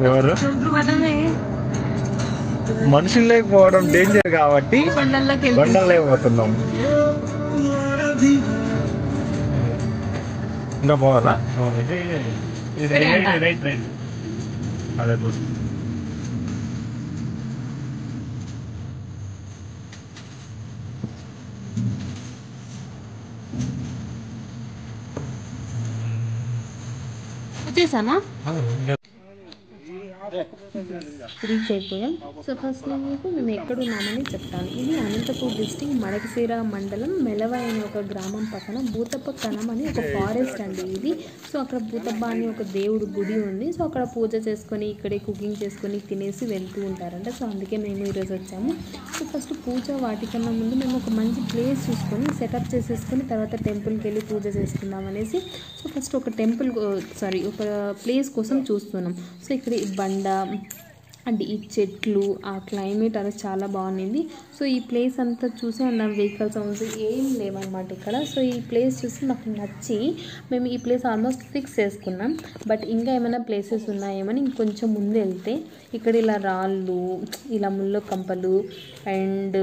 ఎవరు మనుషులు లేకపోవడం డేంజర్ కాబట్టి బండలు లేకపోతున్నాం. ఇంకా పోవాలా? అదే వచ్చేసామా? రీచ్ అయిపోయాం. సో ఫస్ట్ మీకు మేము ఎక్కడున్నామని చెప్తాను. ఇది అనంతపూర్ డిస్టిక్ మడకశిర మండలం మెలవ అనే ఒక గ్రామం పక్కన భూతప్ప కణం అని ఒక ఫారెస్ట్ అండి ఇది. సో అక్కడ భూతప్ప అని ఒక దేవుడు గుడి ఉంది. సో అక్కడ పూజ చేసుకొని ఇక్కడే కుకింగ్ చేసుకొని తినేసి వెళ్తూ ఉంటారంట. సో అందుకే మేము ఈరోజు వచ్చాము. సో ఫస్ట్ పూజ వాటికన్నా ముందు మేము ఒక మంచి ప్లేస్ చూసుకొని సెటప్ చేసేసుకొని తర్వాత టెంపుల్కి వెళ్ళి పూజ చేసుకుందాం అనేసి సో ఫస్ట్ ఒక ఒక ప్లేస్ కోసం చూస్తున్నాం. సో ఇక్కడ ఈ బండ అండ్ ఈ చెట్లు ఆ క్లైమేట్ అది చాలా బాగుంది. సో ఈ ప్లేస్ అంతా చూసి అన్న వెహికల్ సౌండ్స్ ఏం లేవన్నమాట ఇక్కడ. సో ఈ ప్లేస్ చూసి నాకు నచ్చి మేము ఈ ప్లేస్ ఆల్మోస్ట్ ఫిక్స్ చేసుకున్నాం. బట్ ఇంకా ఏమైనా ప్లేసెస్ ఉన్నాయేమని ఇంకొంచెం ముందు వెళ్తే ఇక్కడ ఇలా రాళ్ళు, ఇలా ముళ్ళ కంపలు అండ్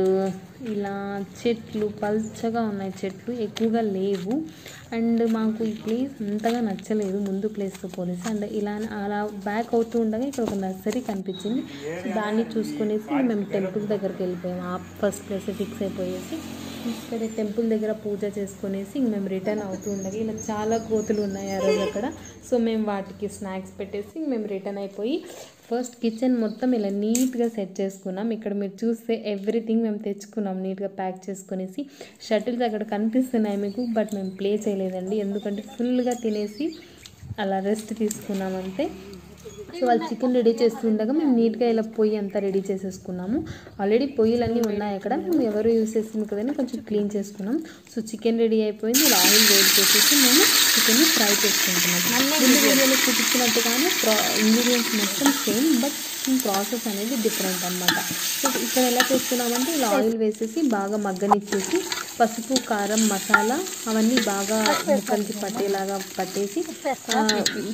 ఇలా చెట్లు పల్చగా ఉన్నాయి, చెట్లు ఎక్కువగా లేవు. అండ్ మాకు ఈ ప్లేస్ అంతగా నచ్చలేదు ముందు ప్లేస్తో పోలీసి. అండ్ ఇలా అలా బ్యాక్ అవుతూ ఉండగా ఇక్కడ ఒక నర్సరీ కనిపించింది. సో దాన్ని చూసుకునేసి మేము టెంపుల్ దగ్గరికి వెళ్ళిపోయాము. ఆ ఫస్ట్ ప్లేస్ ఫిక్స్ అయిపోయేసి ఇక్కడ టెంపుల్ దగ్గర పూజ చేసుకునేసి మేము రిటర్న్ అవుతూ ఉండగా ఇలా చాలా కోతులు ఉన్నాయి ఆ రోజు అక్కడ. సో మేము వాటికి స్నాక్స్ పెట్టేసి మేము రిటర్న్ అయిపోయి ఫస్ట్ కిచెన్ మొత్తం ఇలా నీట్గా సెట్ చేసుకున్నాం. ఇక్కడ మీరు చూస్తే ఎవ్రీథింగ్ మేము తెచ్చుకున్నాం నీట్గా ప్యాక్ చేసుకునేసి. షటిల్స్ అక్కడ కనిపిస్తున్నాయి మీకు, బట్ మేము ప్లే చేయలేదండి ఎందుకంటే ఫుల్గా తినేసి అలా రెస్ట్ తీసుకున్నామంటే. సో వాళ్ళు చికెన్ రెడీ చేస్తుండగా మేము నీట్గా ఇలా పొయ్యి అంతా రెడీ చేసేసుకున్నాము. ఆల్రెడీ పొయ్యిలన్నీ ఉన్నాయి అక్కడ, మేము ఎవరు యూస్ చేసింది కదని కొంచెం క్లీన్ చేసుకున్నాం. సో చికెన్ రెడీ అయిపోయింది. ఇలా ఆయిల్ వేడి చేసేసి మేము చికెన్ని ఫ్రై చేసుకుంటున్నాం. ముందు వీడియోలో చూపించినట్టుగానే ఇంగ్రీడియంట్స్ మొత్తం సేమ్, బట్ ప్రాసెస్ అనేది డిఫరెంట్ అన్నమాట. సో ఇక్కడ ఎలా చేస్తున్నామంటే ఇలా ఆయిల్ వేసేసి బాగా మగ్గనిచ్చేసి పసుపు, కారం, మసాలా అవన్నీ బాగా ముక్కలకి పట్టేలాగా పట్టేసి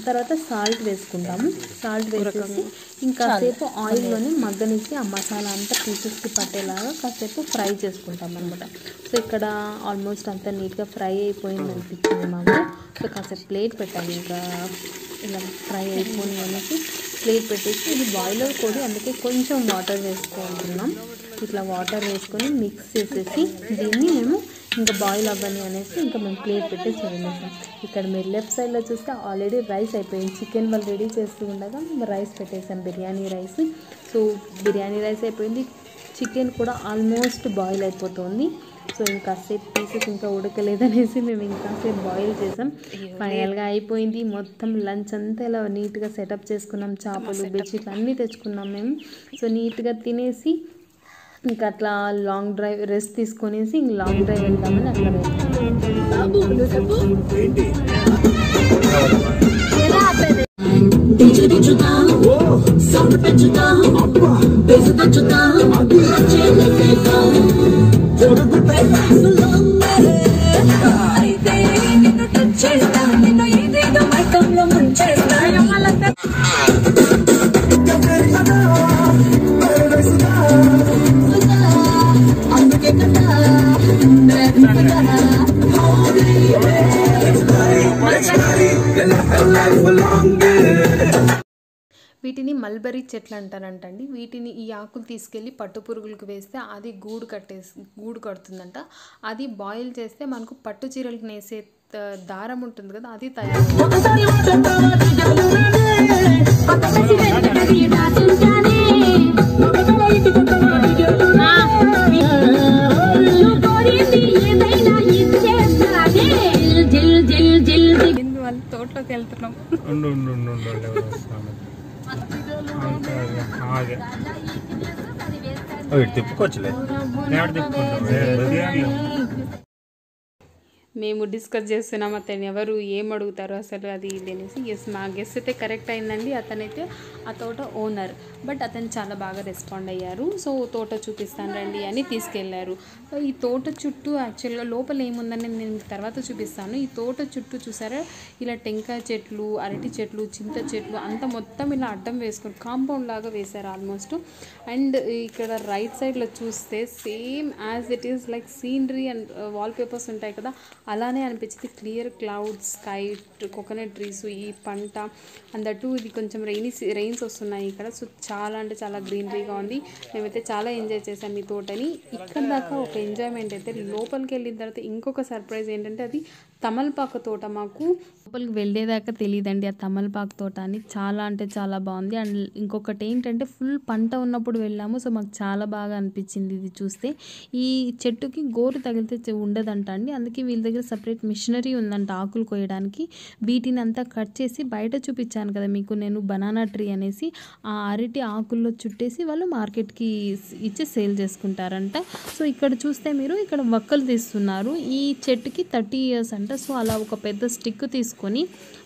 తర్వాత సాల్ట్ వేసుకుంటాము. సాల్ట్ వేసేసి ఇంకాసేపు ఆయిల్లోనే మగ్గనిచ్చి ఆ మసాలా అంతా పీసెస్కి పట్టేలాగా కాసేపు ఫ్రై చేసుకుంటాం అనమాట. సో ఇక్కడ ఆల్మోస్ట్ అంతా నీట్గా ఫ్రై అయిపోయింది అనిపించింది మాకు. సో కాసేపు ప్లేట్ పెట్టాలి, ఇంకా ఇలా ఫ్రై అయిపోయి అనేసి ప్లేట్ పెట్టేసి ఇది బాయిలర్ కోడి అందుకే కొంచెం వాటర్ వేసుకుంటున్నాం. ఇట్లా వాటర్ వేసుకొని మిక్స్ చేసేసి దీన్ని మేము ఇంకా బాయిల్ అవ్వని అనేసి ఇంకా మేము ప్లేట్ పెట్టేసి వదిలేసాం. ఇక్కడ మీరు లెఫ్ట్ సైడ్లో చూస్తే ఆల్రెడీ రైస్ అయిపోయింది. చికెన్ వాళ్ళు రెడీ చేస్తూ ఉండగా మేము రైస్ పెట్టేసాం, biryani rice. So biryani rice అయిపోయింది, చికెన్ కూడా ఆల్మోస్ట్ బాయిల్ అయిపోతుంది. సో ఇంకాసేపు పీసెస్ ఇంకా ఉడకలేదనేసి మేము ఇంకాసేపు బాయిల్ చేసాం. ఫైనల్గా అయిపోయింది. మొత్తం లంచ్ అంతా ఇలా నీట్గా సెటప్ చేసుకున్నాం. చేపలు, బెడ్షీట్లు అన్నీ తెచ్చుకున్నాం మేము. సో నీట్గా తినేసి ఇంకా అట్లా లాంగ్ డ్రైవ్ రెస్ట్ తీసుకొనేసి ఇంక లాంగ్ డ్రైవ్ వెళ్దామని అట్లా వీటిని మల్బరీ చెట్లు అంటారంటండి. వీటిని ఈ ఆకులు తీసుకెళ్ళి పట్టు పురుగులకు వేస్తే అది గూడు కడుతుందంట. అది బాయిల్ చేస్తే మనకు పట్టు చీరలకు నేసే దారం ఉంటుంది కదా, అది ఎందువల్ల తోటలోకి వెళ్తున్నాం. తిప్పుకోవచ్చులే. మేము డిస్కస్ చేస్తున్నాం అతను ఎవరు ఏం అడుగుతారు అసలు అది ఇది అనేసి. ఎస్, మా గెస్ అయితే కరెక్ట్ అయిందండి. అతనైతే ఆ తోట ఓనర్, బట్ అతను చాలా బాగా రెస్పాండ్ అయ్యారు. సో తోట చూపిస్తాను రండి అని తీసుకెళ్లారు. ఈ తోట చుట్టూ యాక్చువల్గా లోపల ఏముందని నేను తర్వాత చూపిస్తాను. ఈ తోట చుట్టూ చూసారా, ఇలా టెంకాయ చెట్లు, అరటి చెట్లు, చింత చెట్లు అంతా మొత్తం ఇలా అడ్డం వేసుకొని కాంపౌండ్ లాగా వేశారు ఆల్మోస్ట్. అండ్ ఇక్కడ రైట్ సైడ్లో చూస్తే same as it is like scenery and wall papers ఉంటాయి కదా, అలానే అనిపించింది. Clear clouds, sky, coconut trees, ఈ పంట అందట్టు ఇది కొంచెం రెయిన్స్ వస్తున్నాయి ఇక్కడ. సో చాలా అంటే చాలా గ్రీనరీగా ఉంది. మేమైతే చాలా ఎంజాయ్ చేసాం ఈ తోటని. ఇక్కడ దాకా ఒక ఎంజాయ్మెంట్ అయితే. లోపలికి వెళ్ళిన తర్వాత ఇంకొక సర్ప్రైజ్ ఏంటంటే అది తమలపాకు తోట. మాకు లోపలికి వెళ్ళేదాకా తెలియదండి ఆ తమలపాకు తోట అని. చాలా అంటే చాలా బాగుంది. అండ్ ఇంకొకటి ఏంటంటే ఫుల్ పంట ఉన్నప్పుడు వెళ్ళాము. సో మాకు చాలా బాగా అనిపించింది ఇది చూస్తే. ఈ చెట్టుకి గోరు తగిలితే ఉండదంట అండి, అందుకే వీళ్ళ దగ్గర సపరేట్ మిషనరీ ఉందంట ఆకులు కోయడానికి. వీటిని అంతా కట్ చేసి బయట చూపించాను కదా మీకు నేను బనానా ట్రీ అనేసి, ఆ అరటి ఆకుల్లో చుట్టేసి వాళ్ళు మార్కెట్కి ఇచ్చి సేల్ చేసుకుంటారంట. సో ఇక్కడ చూస్తే మీరు ఇక్కడ వక్కలు తీస్తున్నారు. ఈ చెట్టుకి 30 years అంట. సో అలా ఒక పెద్ద స్టిక్ తీసుకొని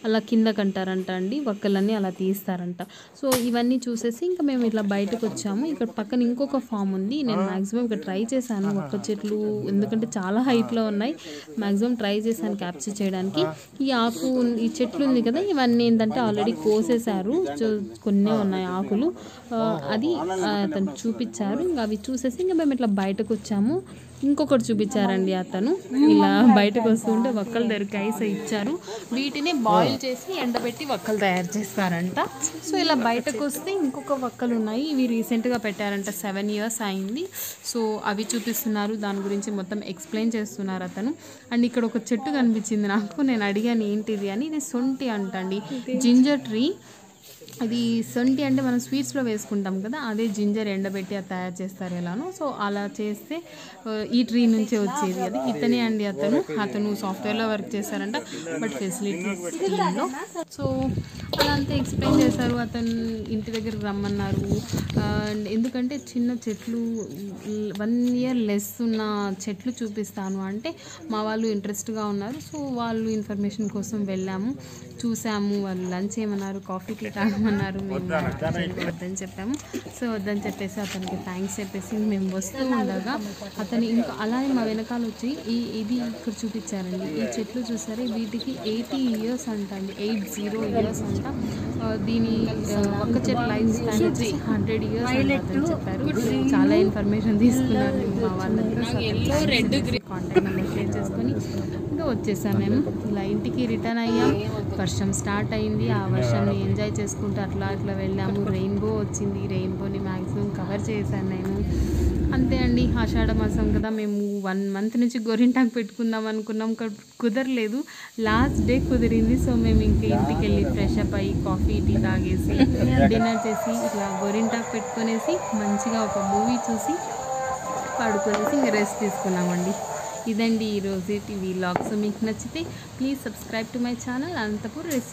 అలా కిందకంటారంట అండి, వక్కలన్నీ అలా తీస్తారంట. సో ఇవన్నీ చూసేసి ఇంకా మేము ఇట్లా బయటకు వచ్చాము. ఇక్కడ పక్కన ఇంకొక ఫామ్ ఉంది. నేను మ్యాక్సిమం ఇక్కడ ట్రై చేశాను వక్క చెట్లు, ఎందుకంటే చాలా హైట్లో ఉన్నాయి. మ్యాక్సిమం ట్రై చేశాను క్యాప్చర్ చేయడానికి. ఈ చెట్లు ఉంది కదా, ఇవన్నీ ఏంటంటే ఆల్రెడీ కోసేశారు, కొన్ని ఉన్నాయి ఆకులు. అది అతను చూపించారు. ఇంకా అవి చూసేసి ఇంకా మేము ఇట్లా బయటకు వచ్చాము. ఇంకొకటి చూపించారండి అతను, ఇలా బయటకు వస్తుంటే వక్కలు దొరికాయి. సో ఇచ్చారు. వీటిని బాయిల్ చేసి ఎండబెట్టి వక్కలు తయారు చేస్తారంట. సో ఇలా బయటకు వస్తే ఇంకొక వక్కలు ఉన్నాయి. ఇవి రీసెంట్గా పెట్టారంట, 7 years అయింది. సో అవి చూపిస్తున్నారు, దాని గురించి మొత్తం ఎక్స్ప్లెయిన్ చేస్తున్నారు అతను. అండ్ ఇక్కడ ఒక చెట్టు కనిపించింది నాకు, నేను అడిగాను ఏంటిది అని. ఇది సొంటి అంటండి, జింజర్ ట్రీ. అది సొంటి అంటే మనం స్వీట్స్లో వేసుకుంటాం కదా, అదే జింజర్ ఎండబెట్టి అది తయారు చేస్తారు ఎలానో. సో అలా చేస్తే ఈ ట్రీ నుంచే వచ్చేది అది. ఇతనే అండి అతను సాఫ్ట్వేర్లో వర్క్ చేశారంట, బట్ ఫెసిలిటీస్ టీంలో. సో అలా అంతా ఎక్స్ప్లెయిన్ చేశారు. అతను ఇంటి దగ్గరికి రమ్మన్నారు. ఎందుకంటే చిన్న చెట్లు 1 year లెస్ ఉన్న చెట్లు చూపిస్తాను అంటే మా వాళ్ళు ఇంట్రెస్ట్గా ఉన్నారు. సో వాళ్ళు ఇన్ఫర్మేషన్ కోసం వెళ్ళాము, చూసాము. వాళ్ళు లంచ్ ఏమన్నారు, కాఫీ టీ తాగమన్నారు. మేము వద్దని చెప్పాము. సో వద్దని చెప్పేసి అతనికి థ్యాంక్స్ చెప్పేసి మేము వస్తూ ఉండగా అతను ఇంకా అలానే మా వెనకాల వచ్చి ఇది ఇక్కడ చూపించారండి. ఈ చెట్లు చూసారే, వీటికి 80 years అంట అండి, 80 years అంట. దీని ఒక్క చెట్టు లైఫ్ స్పాన్ వచ్చి 100 years అని చెప్పారు. చాలా ఇన్ఫర్మేషన్ తీసుకున్నారు మా వాళ్ళంతా. కాంటాక్ట్ నెంబర్ షేర్ చేసుకొని ఇంకా వచ్చేసాం మేము. ఇలా ఇంటికి రిటర్న్ అయ్యాం. వర్షం స్టార్ట్ అయింది. ఆ వర్షాన్ని ఎంజాయ్ చేసుకుంటూ అట్లా వెళ్ళాము. రెయిన్బో వచ్చింది, రెయిన్బోని మ్యాక్సిమం కవర్ చేశాను నేను. అంతే అండి, ఆషాఢ మాసం కదా, మేము 1 month నుంచి గోరింటాకు పెట్టుకుందాం అనుకున్నాం, కుదరలేదు. లాస్ట్ డే కుదిరింది. సో మేము ఇంక ఇంటికి వెళ్ళి ఫ్రెష్ అప్ అయ్యి కాఫీ టీ తాగేసి డిన్నర్ చేసి ఇట్లా గోరింటాకు పెట్టుకునేసి మంచిగా ఒక మూవీ చూసి పడుకునేసి ఇంకా రెస్ట్ తీసుకున్నామండి. ఇదండి ఈరోజు టీవీ వ్లాగ్స్. మీకు నచ్చితే please subscribe to my channel Anantapur recipe.